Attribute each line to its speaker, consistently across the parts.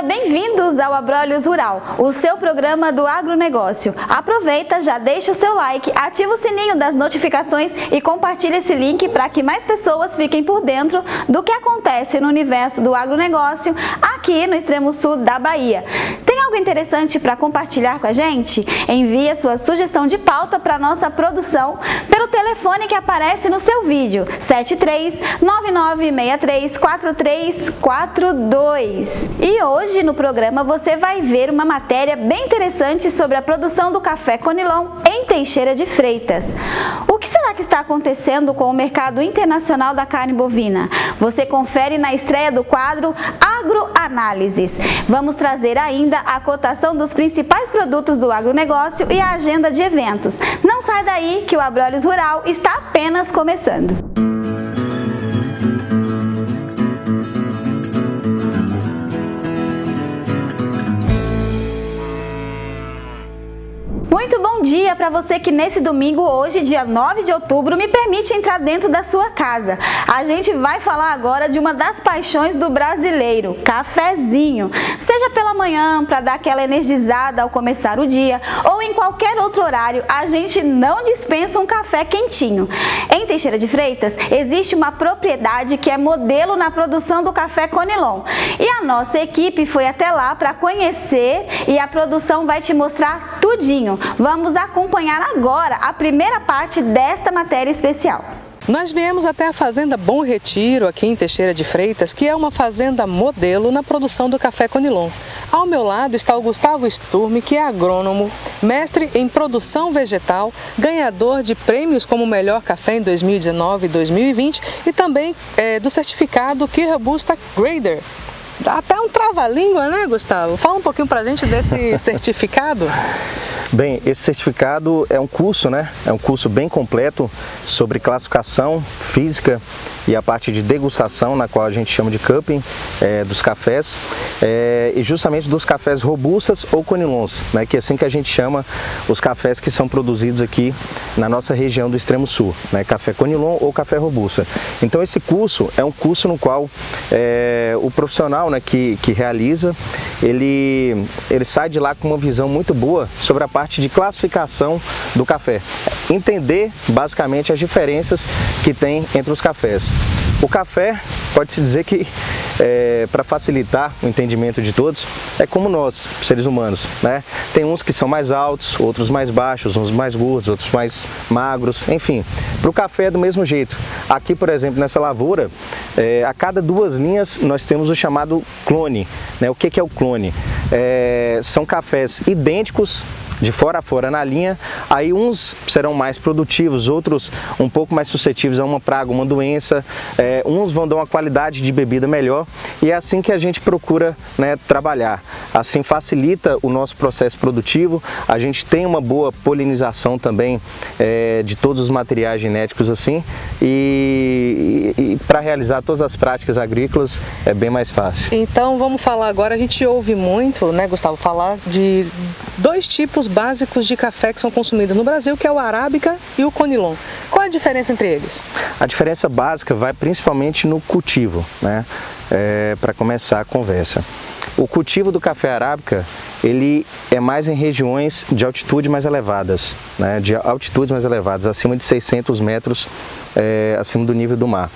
Speaker 1: dia, bem-vindos ao Abrolhos Rural, o seu programa do agronegócio. Aproveita, já deixa o seu like, ativa o sininho das notificações e compartilha esse link para que mais pessoas fiquem por dentro do que acontece no universo do agronegócio aqui no extremo sul da Bahia. Tem algo interessante para compartilhar com a gente? Envie a sua sugestão de pauta para nossa produção pelo telefone que aparece no seu vídeo, 73-9963-4342. E hoje no programa você vai ver uma matéria bem interessante sobre a produção do café Conilon em Teixeira de Freitas. O que será que está acontecendo com o mercado internacional da carne bovina? Você confere na estreia do quadro Agroanálises. Vamos trazer ainda a cotação dos principais produtos do agronegócio e a agenda de eventos. Não sai daí que o Abrolhos Rural está apenas começando. Muito bom dia para você que nesse domingo, hoje, dia 9 de outubro, me permite entrar dentro da sua casa. A gente vai falar agora de uma das paixões do brasileiro, cafezinho. Seja pela manhã, para dar aquela energizada ao começar o dia, ou em qualquer outro horário, a gente não dispensa um café quentinho. Em Teixeira de Freitas, existe uma propriedade que é modelo na produção do café Conilon. E a nossa equipe foi até lá para conhecer e a produção vai te mostrar tudinho. Vamos acompanhar agora a primeira parte desta matéria especial.
Speaker 2: Nós viemos até a Fazenda Bom Retiro, aqui em Teixeira de Freitas, que é uma fazenda modelo na produção do café Conilon. Ao meu lado está o Gustavo Sturme, que é agrônomo, mestre em produção vegetal, ganhador de prêmios como Melhor Café em 2019 e 2020 e também do certificado Que Robusta Grader. Dá até um trava-língua, né, Gustavo? Fala um pouquinho pra gente desse certificado.
Speaker 3: Bem, esse certificado é um curso, né? É um curso bem completo sobre classificação física e a parte de degustação, na qual a gente chama de cupping dos cafés, e justamente dos cafés robustas ou conilons, né? Que é assim que a gente chama os cafés que são produzidos aqui na nossa região do extremo sul, né? Café conilon ou café robusta. Então esse curso é um curso no qual o profissional, né, que realiza, ele sai de lá com uma visão muito boa sobre a parte de classificação do café. Entender basicamente as diferenças que tem entre os cafés. O café, pode-se dizer que, para facilitar o entendimento de todos, é como nós, seres humanos, né? Tem uns que são mais altos, outros mais baixos, uns mais gordos, outros mais magros, enfim. Para o café é do mesmo jeito. Aqui, por exemplo, nessa lavoura, a cada 2 linhas nós temos o chamado clone, né? O que é o clone? São cafés idênticos, de fora a fora na linha, aí uns serão mais produtivos, outros um pouco mais suscetíveis a uma praga, uma doença, uns vão dar uma qualidade de bebida melhor e é assim que a gente procura, né, trabalhar. Assim facilita o nosso processo produtivo, a gente tem uma boa polinização também de todos os materiais genéticos assim e para realizar todas as práticas agrícolas é bem mais fácil.
Speaker 2: Então vamos falar agora, a gente ouve muito, né, Gustavo, falar de 2 tipos básicos de café que são consumidos no Brasil, que é o Arábica e o Conilon. Qual é a diferença entre eles? A
Speaker 3: diferença básica vai principalmente no cultivo, né? Para começar a conversa. O cultivo do café Arábica, ele é mais em regiões de altitude mais elevadas, né? De altitudes mais elevadas, acima de 600 metros acima do nível do mar.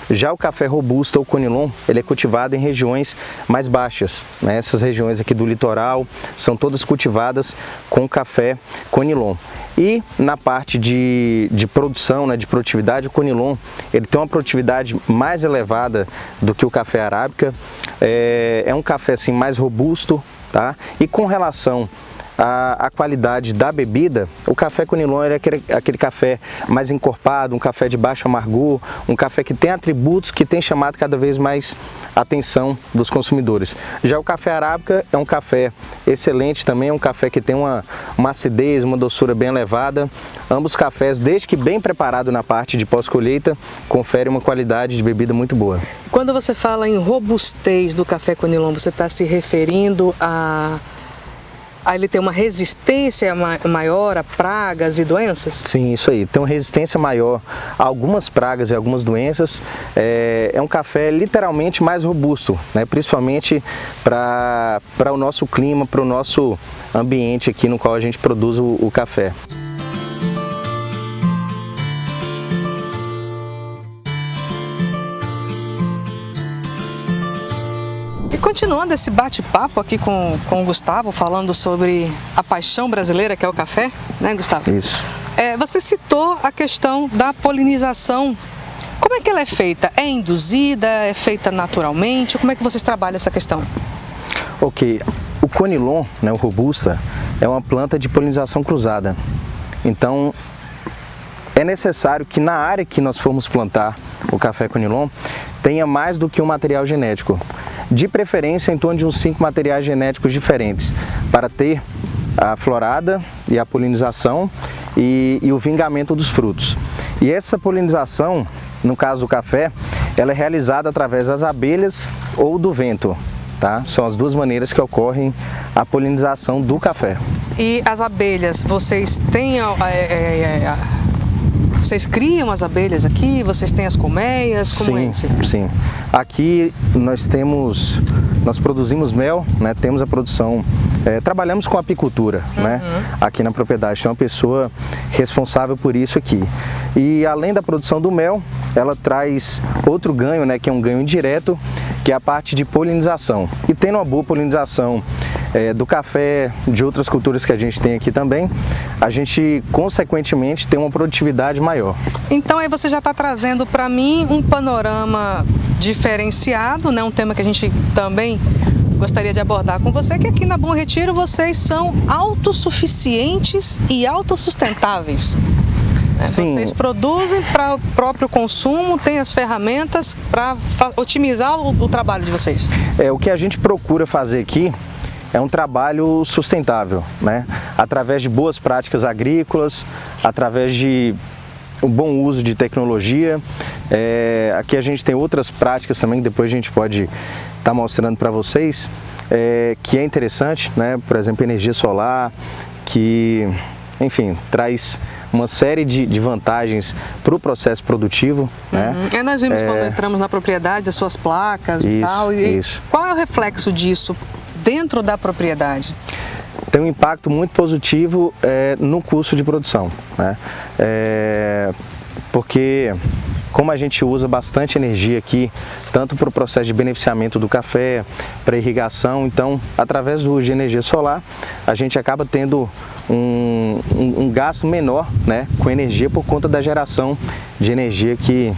Speaker 3: Já o café robusta ou conilon, ele é cultivado em regiões mais baixas, né? Essas regiões aqui do litoral são todas cultivadas com café conilon. E na parte de produção, né, de produtividade, o conilon ele tem uma produtividade mais elevada do que o café Arábica. É um café assim, mais robusto, tá? E com relação a qualidade da bebida, o café Conilon é aquele café mais encorpado, um café de baixo amargor, um café que tem atributos que tem chamado cada vez mais a atenção dos consumidores. Já o café Arábica é um café excelente também, é um café que tem uma acidez, uma doçura bem elevada. Ambos cafés, desde que bem preparado na parte de pós-colheita, conferem uma qualidade de bebida muito boa.
Speaker 2: Quando você fala em robustez do café Conilon, você está se referindo ele tem uma resistência maior a pragas e doenças?
Speaker 3: Sim, isso aí. Tem uma resistência maior a algumas pragas e algumas doenças. É um café literalmente mais robusto, né? Principalmente para o nosso clima, para o nosso ambiente aqui no qual a gente produz o café.
Speaker 2: Continuando esse bate-papo aqui com o Gustavo, falando sobre a paixão brasileira que é o café, né, Gustavo?
Speaker 3: Isso.
Speaker 2: Você citou a questão da polinização. Como é que ela é feita? É induzida? É feita naturalmente? Como é que vocês trabalham essa questão?
Speaker 3: Ok. O conilon, né, o robusta, é uma planta de polinização cruzada. Então, é necessário que na área que nós formos plantar o café conilon tenha mais do que um material genético. De preferência em torno de uns 5 materiais genéticos diferentes, para ter a florada e a polinização e o vingamento dos frutos. E essa polinização, no caso do café, ela é realizada através das abelhas ou do vento, tá? São as duas maneiras que ocorrem a polinização do café.
Speaker 2: E as abelhas, vocês têm... Vocês criam as abelhas aqui? Vocês têm as colmeias? Como é isso?
Speaker 3: Sim. Aqui nós produzimos mel, né? Temos a produção, trabalhamos com apicultura, né? Aqui na propriedade, tem uma pessoa responsável por isso aqui. E além da produção do mel, ela traz outro ganho, né? Que é um ganho indireto, que é a parte de polinização. E tendo uma boa polinização do café, de outras culturas que a gente tem aqui também, a gente consequentemente tem uma produtividade maior.
Speaker 2: Então aí você já está trazendo para mim um panorama diferenciado, né? Um tema que a gente também gostaria de abordar com você, que aqui na Bom Retiro vocês são autossuficientes e autossustentáveis.
Speaker 3: Sim.
Speaker 2: Vocês produzem para o próprio consumo, têm as ferramentas para otimizar o trabalho de vocês.
Speaker 3: O que a gente procura fazer aqui é um trabalho sustentável, né? Através de boas práticas agrícolas, através de um bom uso de tecnologia. Aqui a gente tem outras práticas também, que depois a gente pode estar mostrando para vocês, que é interessante, né? Por exemplo, energia solar, que, enfim, traz uma série de vantagens para o processo produtivo, né?
Speaker 2: Nós vimos quando entramos na propriedade as suas placas e tal.
Speaker 3: Isso.
Speaker 2: Qual é o reflexo disso dentro da propriedade?
Speaker 3: Tem um impacto muito positivo no custo de produção, né? Porque como a gente usa bastante energia aqui, tanto para o processo de beneficiamento do café, para irrigação, então através do uso de energia solar, a gente acaba tendo um gasto menor, né, com energia por conta da geração de energia que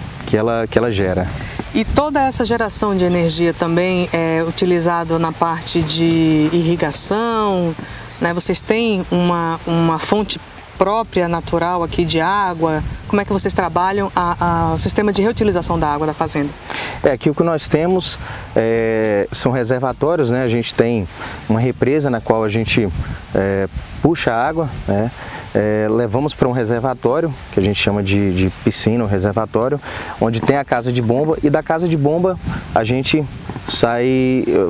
Speaker 3: ela gera.
Speaker 2: E toda essa geração de energia também é utilizada na parte de irrigação, né? Vocês têm uma fonte própria, natural aqui de água? Como é que vocês trabalham o sistema de reutilização da água da fazenda?
Speaker 3: Aqui o que nós temos são reservatórios, né? A gente tem uma represa na qual a gente puxa a água, né? Levamos para um reservatório, que a gente chama de piscina, um reservatório, onde tem a casa de bomba, e da casa de bomba a gente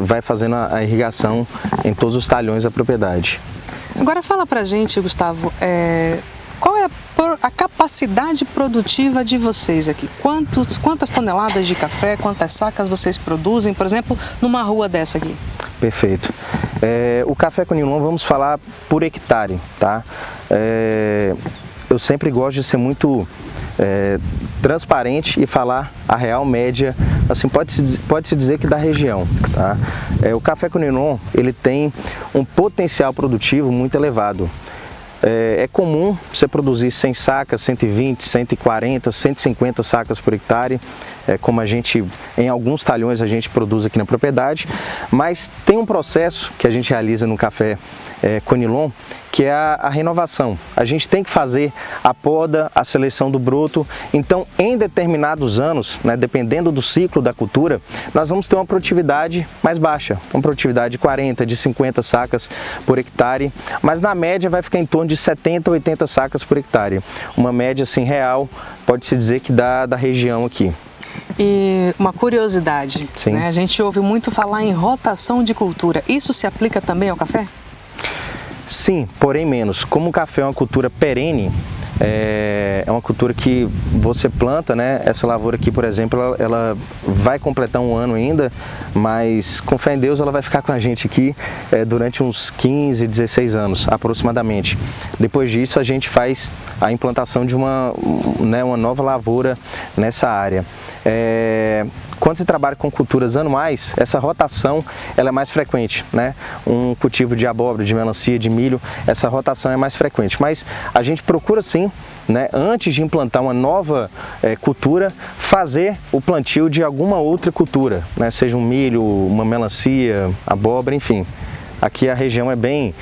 Speaker 3: vai fazendo a irrigação em todos os talhões da propriedade.
Speaker 2: Agora fala pra gente, Gustavo, qual é a capacidade produtiva de vocês aqui? Quantas toneladas de café, quantas sacas vocês produzem, por exemplo, numa rua dessa aqui?
Speaker 3: Perfeito. O café conilon, vamos falar por hectare, tá? Eu sempre gosto de ser muito transparente e falar a real média, assim, pode-se dizer que da região, tá? O café conilon, ele tem um potencial produtivo muito elevado. É comum você produzir 100 sacas, 120, 140, 150 sacas por hectare, como em alguns talhões a gente produz aqui na propriedade, mas tem um processo que a gente realiza no café conilon, que é a renovação. A gente tem que fazer a poda, a seleção do broto. Então, em determinados anos, né, dependendo do ciclo da cultura, nós vamos ter uma produtividade mais baixa, uma produtividade de 40, de 50 sacas por hectare, mas na média vai ficar em torno de 70, 80 sacas por hectare. Uma média assim real, pode-se dizer que da região aqui.
Speaker 2: E uma curiosidade, né? A gente ouve muito falar em rotação de cultura. Isso se aplica também ao café?
Speaker 3: Sim, porém menos. Como o café é uma cultura perene, é uma cultura que você planta, né? Essa lavoura aqui, por exemplo, ela vai completar um ano ainda, mas com fé em Deus ela vai ficar com a gente aqui durante uns 15, 16 anos aproximadamente. Depois disso a gente faz a implantação de uma nova lavoura nessa área. Quando se trabalha com culturas anuais, essa rotação ela é mais frequente, né? Um cultivo de abóbora, de melancia, de milho, essa rotação é mais frequente. Mas a gente procura sim, né, antes de implantar uma nova cultura, fazer o plantio de alguma outra cultura, né? Seja um milho, uma melancia, abóbora, enfim. Aqui a região tem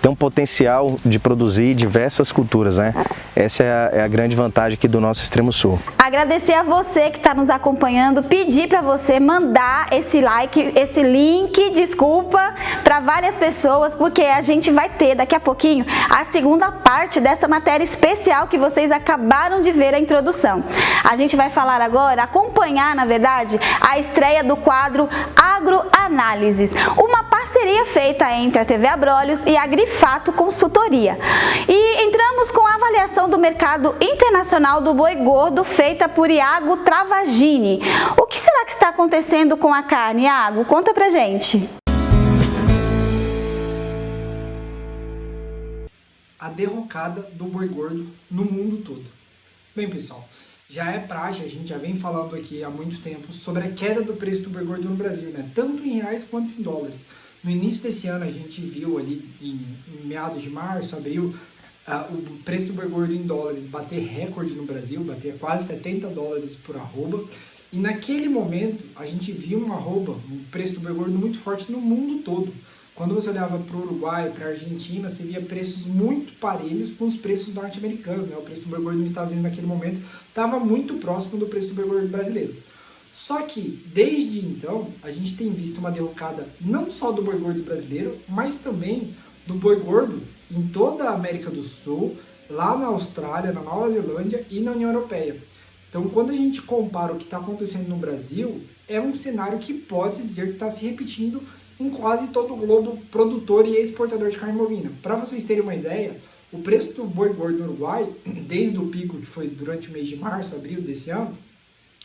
Speaker 3: um potencial de produzir diversas culturas, né? Essa é a grande vantagem aqui do nosso extremo sul.
Speaker 1: Agradecer a você que está nos acompanhando, pedir para você mandar esse like, esse link, desculpa, para várias pessoas, porque a gente vai ter daqui a pouquinho a segunda parte dessa matéria especial que vocês acabaram de ver a introdução. A gente vai falar agora, acompanhar, na verdade, a estreia do quadro Agroanálises, uma parceria feita entre a TV Abrolhos e a Grifato Consultoria. E entramos com a avaliação do mercado internacional do boi gordo feita por Iago Travagini. O que será que está acontecendo com a carne, Iago? Conta pra gente.
Speaker 4: A derrocada do boi gordo no mundo todo. Bem, pessoal, já é praxe, a gente já vem falando aqui há muito tempo sobre a queda do preço do boi gordo no Brasil, né? Tanto em reais quanto em dólares. No início desse ano a gente viu ali em meados de março, abril, o preço do boi gordo em dólares bater recorde no Brasil, bater quase 70 dólares por arroba. E naquele momento a gente viu um preço do boi gordo muito forte no mundo todo. Quando você olhava para o Uruguai, para a Argentina, você via preços muito parelhos com os preços norte-americanos, né? O preço do boi gordo nos Estados Unidos naquele momento estava muito próximo do preço do boi gordo brasileiro. Só que, desde então, a gente tem visto uma derrocada não só do boi gordo brasileiro, mas também do boi gordo em toda a América do Sul, lá na Austrália, na Nova Zelândia e na União Europeia. Então, quando a gente compara o que está acontecendo no Brasil, é um cenário que pode-se dizer que está se repetindo em quase todo o globo produtor e exportador de carne bovina. Para vocês terem uma ideia, o preço do boi gordo no Uruguai, desde o pico que foi durante o mês de março, abril desse ano,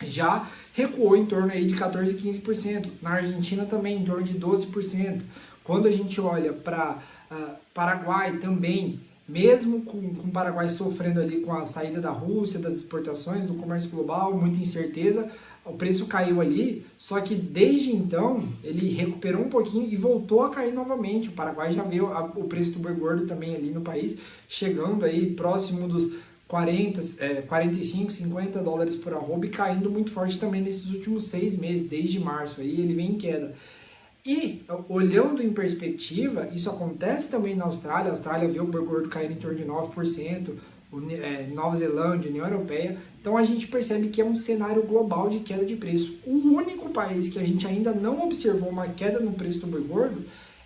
Speaker 4: já recuou em torno aí de 14%, 15%. Na Argentina também em torno de 12%. Quando a gente olha para Paraguai também, mesmo com o Paraguai sofrendo ali com a saída da Rússia, das exportações, do comércio global, muita incerteza, o preço caiu ali, só que desde então ele recuperou um pouquinho e voltou a cair novamente. O Paraguai já viu o preço do boi gordo também ali no país, chegando aí próximo dos 45, 50 dólares por arroba e caindo muito forte também nesses últimos 6 meses, desde março, aí ele vem em queda. E, olhando em perspectiva, isso acontece também na Austrália. A Austrália viu o boi gordo cair em torno de 9%, Nova Zelândia, União Europeia. Então a gente percebe que é um cenário global de queda de preço. O único país que a gente ainda não observou uma queda no preço do boi gordo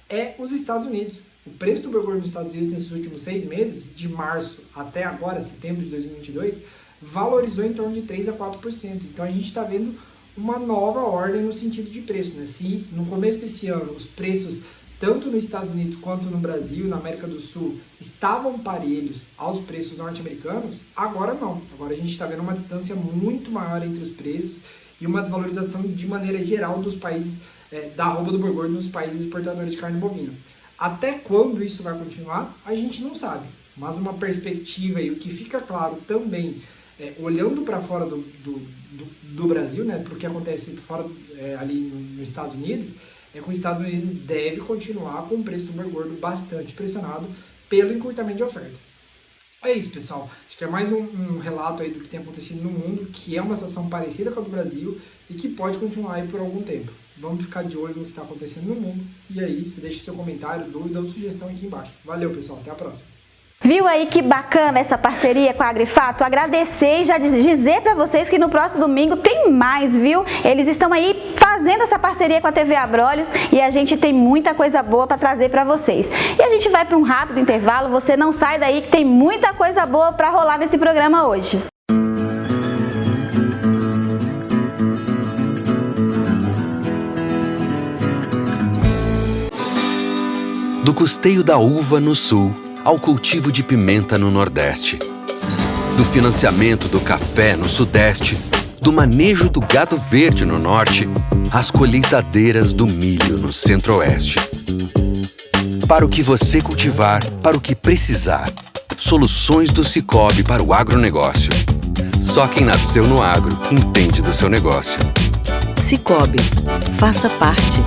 Speaker 4: é os Estados Unidos. O preço do boi gordo nos Estados Unidos nesses últimos 6 meses, de março até agora, setembro de 2022, valorizou em torno de 3 a 4%. Então a gente está vendo uma nova ordem no sentido de preço, né? Se no começo desse ano os preços, tanto nos Estados Unidos quanto no Brasil, na América do Sul, estavam parelhos aos preços norte-americanos, agora não. Agora a gente está vendo uma distância muito maior entre os preços e uma desvalorização de maneira geral dos países, da arroba do boi gordo nos países exportadores de carne bovina. Até quando isso vai continuar, a gente não sabe. Mas uma perspectiva e o que fica claro também, olhando para fora do Brasil, né, para o que acontece fora, ali nos Estados Unidos, é que os Estados Unidos deve continuar com o preço do boi gordo bastante pressionado pelo encurtamento de oferta. É isso, pessoal. Acho que é mais um relato aí do que tem acontecido no mundo, que é uma situação parecida com a do Brasil e que pode continuar aí por algum tempo. Vamos ficar de olho no que está acontecendo no mundo. E aí, você deixa seu comentário, dúvida ou sugestão aqui embaixo. Valeu, pessoal. Até a próxima.
Speaker 1: Viu aí que bacana essa parceria com a Grifato? Agradecer e já dizer para vocês que no próximo domingo tem mais, viu? Eles estão aí fazendo essa parceria com a TV Abrolhos e a gente tem muita coisa boa para trazer para vocês. E a gente vai para um rápido intervalo, você não sai daí que tem muita coisa boa para rolar nesse programa hoje.
Speaker 5: Do custeio da uva no sul ao cultivo de pimenta no nordeste. Do financiamento do café no sudeste, do manejo do gado verde no norte, às colheitadeiras do milho no centro-oeste. Para o que você cultivar, para o que precisar. Soluções do Sicoob para o agronegócio. Só quem nasceu no agro entende do seu negócio.
Speaker 6: Sicoob, faça parte.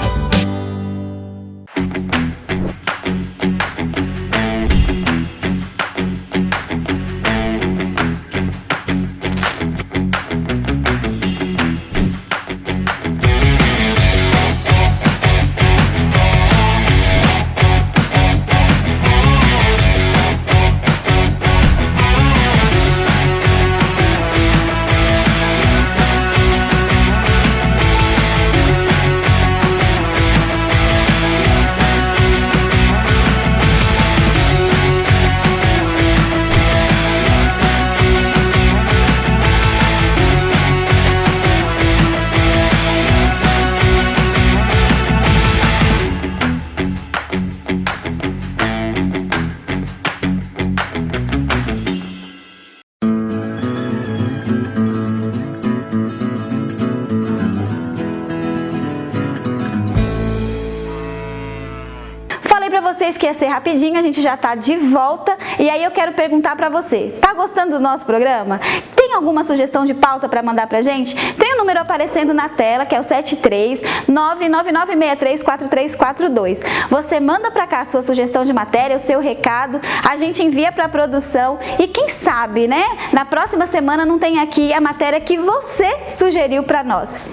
Speaker 1: Vocês que ia ser rapidinho, a gente já tá de volta e aí eu quero perguntar pra você, tá gostando do nosso programa? Tem alguma sugestão de pauta pra mandar pra gente? Tem o número aparecendo na tela, que é o 73999634342. Você manda pra cá a sua sugestão de matéria, o seu recado, a gente envia pra produção e quem sabe, né? Na próxima semana não tem aqui a matéria que você sugeriu pra nós.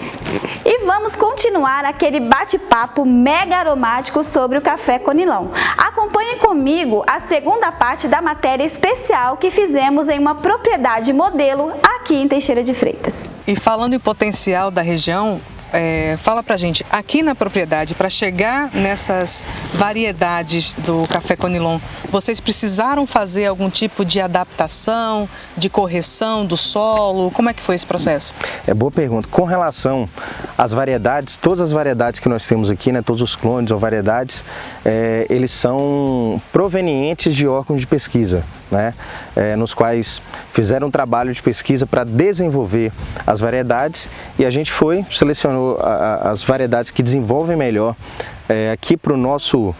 Speaker 1: E vamos continuar aquele bate-papo mega aromático sobre o café Conilon. Acompanhe comigo a segunda parte da matéria especial que fizemos em uma propriedade modelo aqui em Teixeira de Freitas.
Speaker 2: E falando em potencial da região, fala pra gente, aqui na propriedade, para chegar nessas variedades do café Conilon, vocês precisaram fazer algum tipo de adaptação, de correção do solo? Como é que foi esse processo?
Speaker 3: Boa pergunta. Com relação às variedades, todas as variedades que nós temos aqui, né, todos os clones ou variedades, eles são provenientes de órgãos de pesquisa, né, nos quais fizeram um trabalho de pesquisa para desenvolver as variedades e a gente selecionou as variedades que desenvolvem melhor aqui para o nosso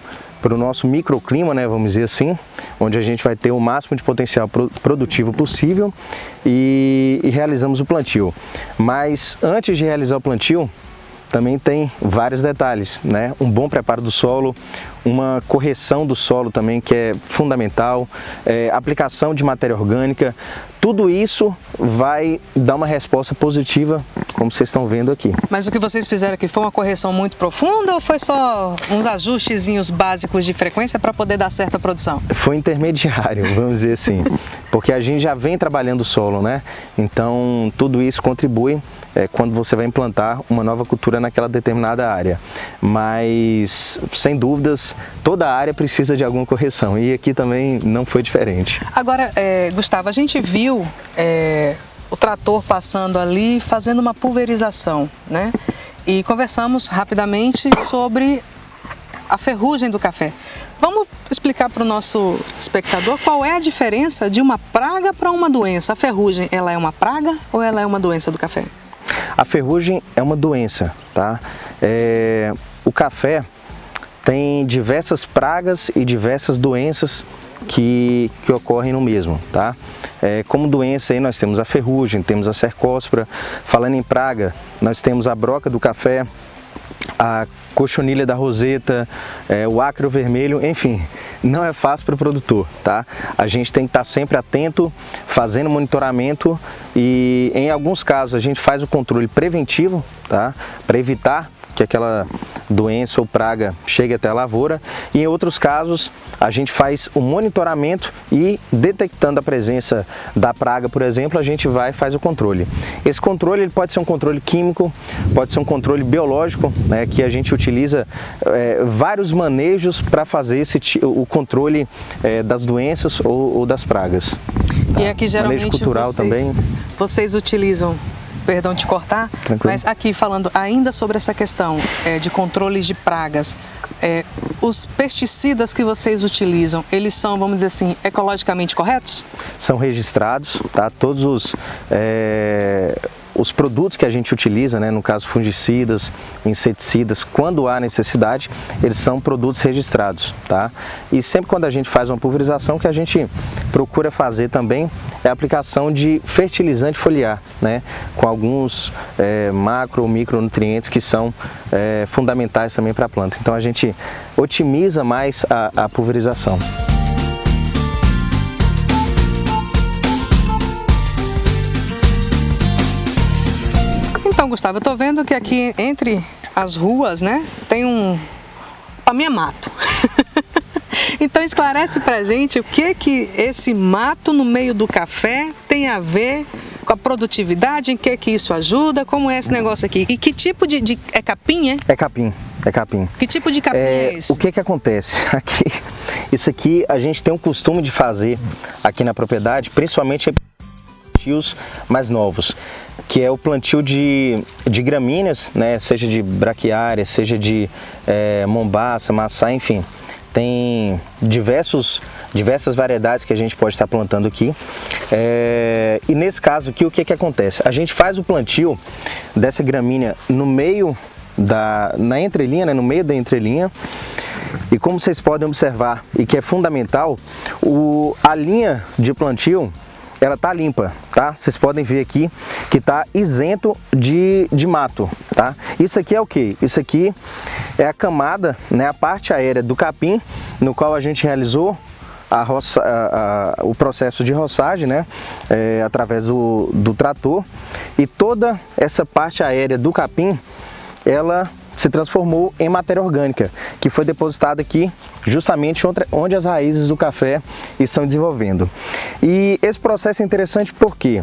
Speaker 3: microclima, né, vamos dizer assim, onde a gente vai ter o máximo de potencial produtivo possível e realizamos o plantio. Mas antes de realizar o plantio, também tem vários detalhes, né? Um bom preparo do solo, uma correção do solo também que é fundamental, aplicação de matéria orgânica, tudo isso vai dar uma resposta positiva, como vocês estão vendo aqui.
Speaker 2: Mas o que vocês fizeram aqui foi uma correção muito profunda ou foi só uns ajustezinhos básicos de frequência para poder dar certa produção?
Speaker 3: Foi intermediário, vamos dizer assim, porque a gente já vem trabalhando o solo, né? Então tudo isso contribui quando você vai implantar uma nova cultura naquela determinada área. Mas, sem dúvidas, toda a área precisa de alguma correção e aqui também não foi diferente.
Speaker 2: Agora, Gustavo, a gente viu o trator passando ali, fazendo uma pulverização, né? E conversamos rapidamente sobre a ferrugem do café. Vamos explicar para o nosso espectador qual é a diferença de uma praga para uma doença. A ferrugem, ela é uma praga ou ela é uma doença do café?
Speaker 3: A ferrugem é uma doença, tá? O café tem diversas pragas e diversas doenças que ocorrem no mesmo, tá? Como doença aí nós temos a ferrugem, temos a cercóspora. Falando em praga, nós temos a broca do café, a cochonilha da roseta, o ácaro vermelho, enfim, não é fácil para o produtor, tá? A gente tem que estar sempre atento, fazendo monitoramento e em alguns casos a gente faz o controle preventivo, tá? Para evitar que aquela doença ou praga chegue até a lavoura e em outros casos a gente faz o monitoramento e detectando a presença da praga, por exemplo, a gente vai e faz o controle. Esse controle ele pode ser um controle químico, pode ser um controle biológico, né, que a gente utiliza vários manejos para fazer o controle das doenças ou das pragas. Tá?
Speaker 2: E aqui geralmente
Speaker 3: manejo cultural também.
Speaker 2: Vocês utilizam, perdão de cortar,
Speaker 3: Tranquilo.
Speaker 2: mas aqui falando ainda sobre essa questão de controles de pragas, os pesticidas que vocês utilizam, eles são, vamos dizer assim, ecologicamente corretos?
Speaker 3: São registrados, tá? Todos os produtos que a gente utiliza, né, no caso fungicidas, inseticidas, quando há necessidade, eles são produtos registrados, tá? E sempre quando a gente faz uma pulverização, o que a gente procura fazer também é a aplicação de fertilizante foliar, né, com alguns macro ou micronutrientes que são fundamentais também para a planta. Então a gente otimiza mais a pulverização.
Speaker 2: Então, Gustavo, eu estou vendo que aqui entre as ruas, né, tem também é mato. Então, esclarece pra gente o que esse mato no meio do café tem a ver com a produtividade, em que isso ajuda, como é esse negócio aqui? E que tipo de é capim, é?
Speaker 3: É capim. Que
Speaker 2: tipo de capim é esse?
Speaker 3: O que acontece? Isso aqui a gente tem um costume de fazer aqui na propriedade, principalmente em plantios mais novos, que é o plantio de gramíneas, né? Seja de braquiária, seja de mombaça, maçã, enfim. Tem diversas variedades que a gente pode estar plantando aqui. E nesse caso aqui, o que acontece? A gente faz o plantio dessa gramínea no meio na entrelinha, né? No meio da entrelinha. E como vocês podem observar, e que é fundamental, a linha de plantio, ela tá limpa, tá? Vocês podem ver aqui que tá isento de mato, tá? Isso aqui é o que? Isso aqui é a camada, né? A parte aérea do capim, no qual a gente realizou o processo de roçagem, né? Através do trator, e toda essa parte aérea do capim, ela se transformou em matéria orgânica, que foi depositada aqui justamente onde as raízes do café estão desenvolvendo. E esse processo é interessante porque,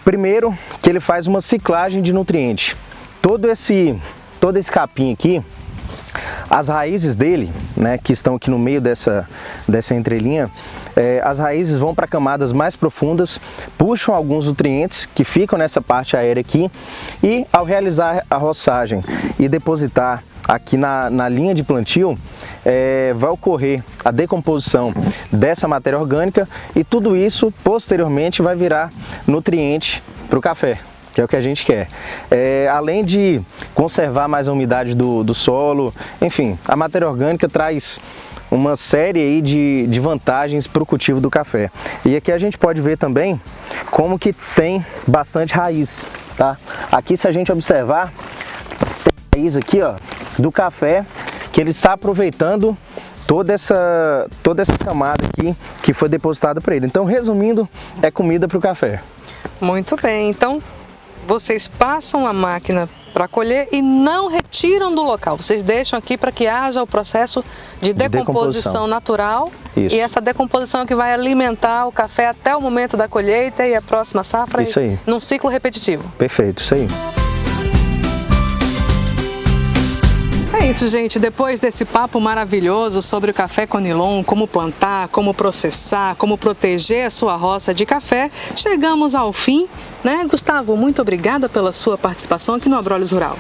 Speaker 3: primeiro, que ele faz uma ciclagem de nutrientes. Todo esse capim aqui, as raízes dele, né, que estão aqui no meio dessa entrelinha, as raízes vão para camadas mais profundas, puxam alguns nutrientes que ficam nessa parte aérea aqui, e ao realizar a roçagem e depositar aqui na linha de plantio, vai ocorrer a decomposição dessa matéria orgânica, e tudo isso posteriormente vai virar nutriente para o café, que é o que a gente quer. Além de conservar mais a umidade do solo, enfim, a matéria orgânica traz uma série aí de vantagens para o cultivo do café. E aqui a gente pode ver também como que tem bastante raiz, tá? Aqui, se a gente observar, tem raiz aqui, ó, do café, que ele está aproveitando toda essa camada aqui que foi depositada para ele. Então, resumindo, é comida para o café.
Speaker 2: Muito bem, então vocês passam a máquina para colher e não retiram do local. Vocês deixam aqui para que haja o processo de decomposição natural.
Speaker 3: Isso.
Speaker 2: E essa decomposição é que vai alimentar o café até o momento da colheita e a próxima safra.
Speaker 3: Isso aí.
Speaker 2: Num ciclo repetitivo.
Speaker 3: Perfeito, isso aí.
Speaker 2: É isso, gente. Depois desse papo maravilhoso sobre o café Conilon, como plantar, como processar, como proteger a sua roça de café, chegamos ao fim, né? Gustavo, muito obrigada pela sua participação aqui no Abrolhos Rural.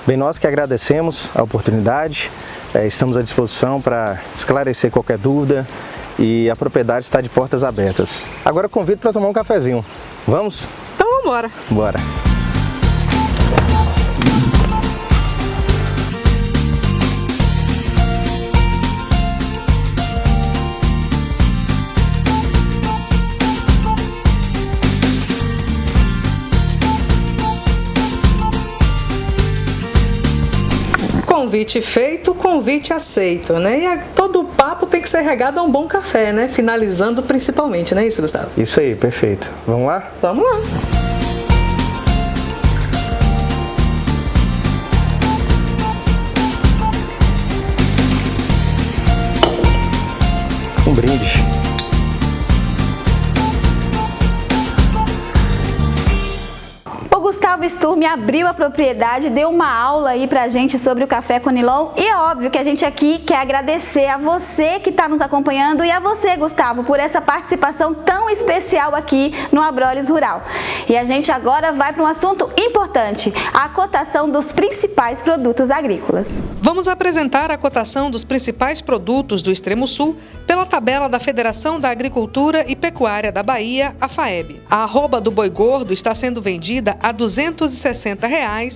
Speaker 3: Bem, nós que agradecemos a oportunidade, estamos à disposição para esclarecer qualquer dúvida, e a propriedade está de portas abertas. Agora eu convido para tomar um cafezinho. Vamos?
Speaker 2: Então vamos embora.
Speaker 3: Bora.
Speaker 2: Convite feito, convite aceito, né? E todo o papo tem que ser regado a um bom café, né? Finalizando principalmente, não é isso, Gustavo?
Speaker 3: Isso aí, perfeito. Vamos lá?
Speaker 2: Vamos lá.
Speaker 3: Um brinde.
Speaker 1: Ô, Gustavo, Gustavo Sturme abriu a propriedade, deu uma aula aí pra gente sobre o café Conilon e é óbvio que a gente aqui quer agradecer a você que está nos acompanhando e a você, Gustavo, por essa participação tão especial aqui no Abrolhos Rural. E a gente agora vai para um assunto importante, a cotação dos principais produtos agrícolas.
Speaker 2: Vamos apresentar a cotação dos principais produtos do Extremo Sul pela tabela da Federação da Agricultura e Pecuária da Bahia, a FAEB. A arroba do boi gordo está sendo vendida a R$ 260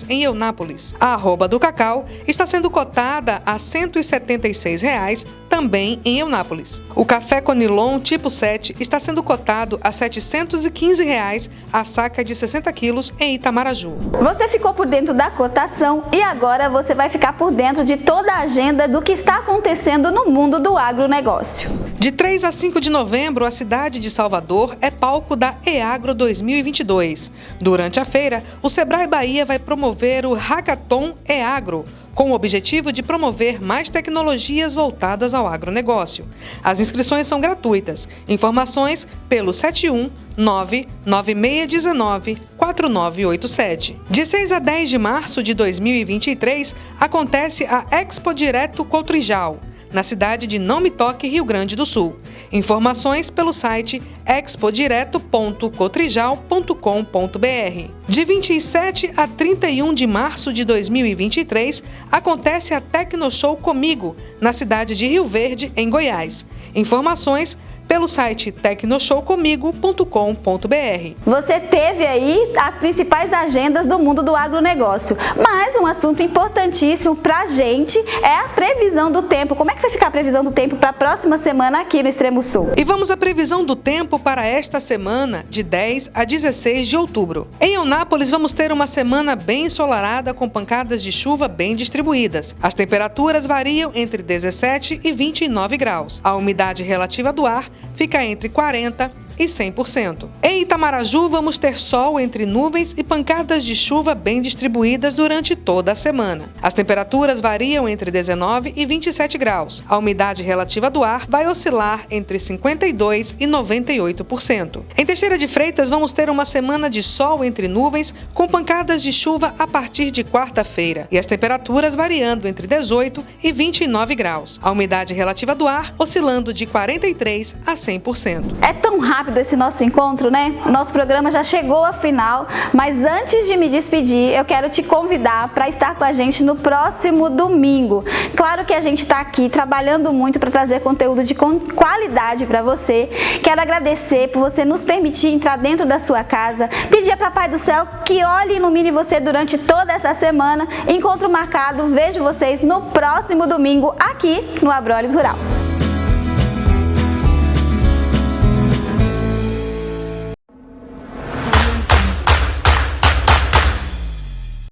Speaker 2: em Eunápolis. A arroba do cacau está sendo cotada a R$ 176 também em Eunápolis. O café Conilon tipo 7 está sendo cotado a R$ 715 a saca de 60 quilos em Itamaraju.
Speaker 1: Você ficou por dentro da cotação e agora você vai ficar por dentro de toda a agenda do que está acontecendo no mundo do agronegócio.
Speaker 2: De 3 a 5 de novembro, a cidade de Salvador é palco da EAGRO 2022. Durante a feira, o Sebrae Bahia vai promover o Hackathon EAGRO, com o objetivo de promover mais tecnologias voltadas ao agronegócio. As inscrições são gratuitas. Informações pelo 719-9619-4987. De 6 a 10 de março de 2023, acontece a Expo Direto Cotrijal, na cidade de Não Me Toque, Rio Grande do Sul. Informações pelo site expodireto.cotrijal.com.br. De 27 a 31 de março de 2023, acontece a Tecnoshow Comigo, na cidade de Rio Verde, em Goiás. Informações pelo site tecnoshowcomigo.com.br.
Speaker 1: Você teve aí as principais agendas do mundo do agronegócio, mas um assunto importantíssimo pra gente é a previsão do tempo. Como é que vai ficar a previsão do tempo para a próxima semana aqui no Extremo Sul?
Speaker 2: E vamos à previsão do tempo para esta semana, de 10 a 16 de outubro. Em Eunápolis, vamos ter uma semana bem ensolarada com pancadas de chuva bem distribuídas. As temperaturas variam entre 17 e 29 graus. A umidade relativa do ar fica entre 40% e 100%. Em Itamaraju, vamos ter sol entre nuvens e pancadas de chuva bem distribuídas durante toda a semana. As temperaturas variam entre 19 e 27 graus. A umidade relativa do ar vai oscilar entre 52% e 98%. Em Teixeira de Freitas, vamos ter uma semana de sol entre nuvens com pancadas de chuva a partir de quarta-feira e as temperaturas variando entre 18 e 29 graus. A umidade relativa do ar oscilando de 43% a 100%.
Speaker 1: É tão rápido esse nosso encontro, né? O nosso programa já chegou ao final, mas antes de me despedir, eu quero te convidar para estar com a gente no próximo domingo. Claro que a gente está aqui trabalhando muito para trazer conteúdo de qualidade para você. Quero agradecer por você nos permitir entrar dentro da sua casa, pedir a Papai do Céu que olhe e ilumine você durante toda essa semana. Encontro marcado, vejo vocês no próximo domingo aqui no Abrolhos Rural.